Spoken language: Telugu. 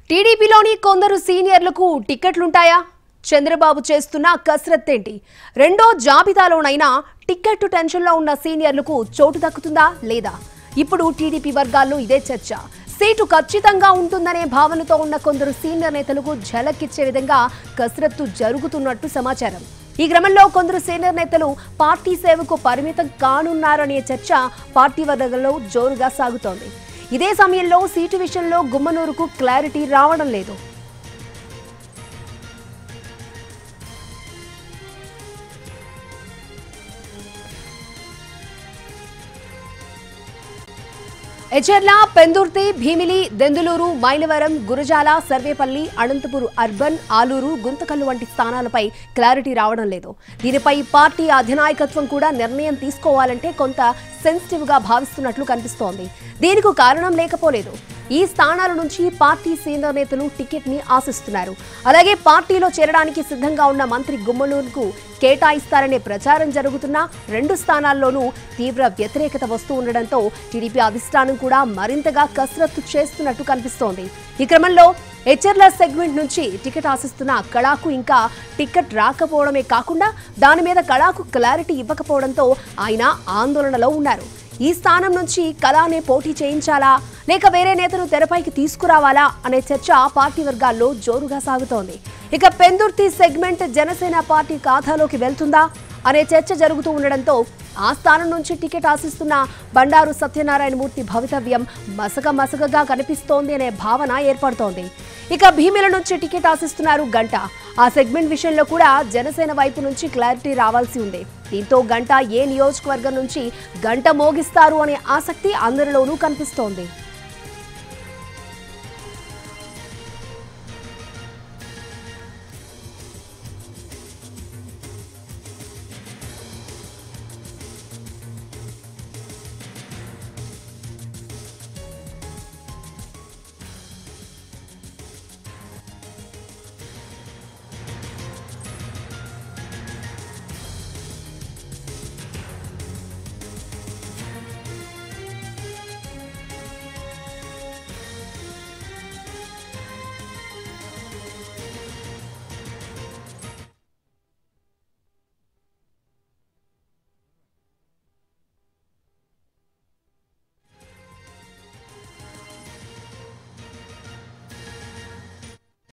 టీడీపీలోని కొందరు సీనియర్లకు టికెట్లుంటాయా? చంద్రబాబు చేస్తున్న కసరత్తేంటి? రెండో జాబితాలోనైనా టికెట్ టెన్షన్లో ఉన్న సీనియర్లకు చోటు దక్కుతుందా లేదా? ఇప్పుడు టీడీపీ వర్గాల్లో ఇదే చర్చ. సీటు ఖచ్చితంగా ఉంటుందనే భావనతో ఉన్న కొందరు సీనియర్ నేతలకు ఝలకిచ్చే విధంగా కసరత్తు జరుగుతున్నట్టు సమాచారం. ఈ క్రమంలో కొందరు సీనియర్ నేతలు పార్టీ సేవకు పరిమితం కానున్నారనే చర్చ పార్టీ వర్గాల్లో జోరుగా సాగుతోంది. ఇదే సమయంలో సీటు విషయంలో గుమ్మనూరుకు క్లారిటీ రావడం లేదు. ఎచెర్ల, పెందుర్తి, భీమిలి, దెందులూరు, మైలవరం, గురజాల, సర్వేపల్లి, అనంతపురం అర్బన్, ఆలూరు, గుంతకల్లు వంటి స్థానాలపై క్లారిటీ రావడం లేదు. దీనిపై పార్టీ అధినాయకత్వం కూడా నిర్ణయం తీసుకోవాలంటే కొంత సెన్సిటివ్గా భావిస్తున్నట్లు కనిపిస్తోంది. దీనికి కారణం లేకపోలేదు. ఈ స్థానాల నుంచి పార్టీ సీనియర్ నేతలు టికెట్ ని ఆశిస్తున్నారు. అలాగే పార్టీలో చేరడానికి సిద్ధంగా ఉన్న మంత్రి గుమ్మనూరుకు కేటాయిస్తారనే ప్రచారం జరుగుతున్న రెండు స్థానాల్లోనూ తీవ్ర వ్యతిరేకత వస్తూ ఉండడంతో టీడీపీ అధిష్టానం కూడా మరింతగా కసరత్తు చేస్తున్నట్టు కనిపిస్తోంది. ఈ క్రమంలో ఎచెర్ల సెగ్మెంట్ నుంచి టికెట్ ఆశిస్తున్న కళాకు ఇంకా టికెట్ రాకపోవడమే కాకుండా దాని మీద కళాకు క్లారిటీ ఇవ్వకపోవడంతో ఆయన ఆందోళనలో ఉన్నారు. ఈ స్థానం నుంచి కళానే పోటీ చేయించాలా లేక వేరే నేతను తెరపైకి తీసుకురావాలా అనే చర్చ పార్టీ వర్గాల్లో జోరుగా సాగుతోంది. ఇక పెందుర్తి సెగ్మెంట్ జనసేన పార్టీ ఖాతాలోకి వెళ్తుందా అనే చర్చ జరుగుతూ ఉండడంతో ఆ స్థానం నుంచి టికెట్ ఆశిస్తున్న బండారు సత్యనారాయణమూర్తి భవితవ్యం మసకగా కనిపిస్తోంది అనే భావన ఏర్పడుతోంది. ఇక భీమిల నుంచి టికెట్ ఆశిస్తున్నారు గంట. ఆ సెగ్మెంట్ విషయంలో కూడా జనసేన వైపు నుంచి క్లారిటీ రావాల్సి ఉంది. దీంతో గంట ఏ నియోజకవర్గం నుంచి గంట మోగిస్తారు అనే ఆసక్తి అందరిలోనూ కనిపిస్తోంది.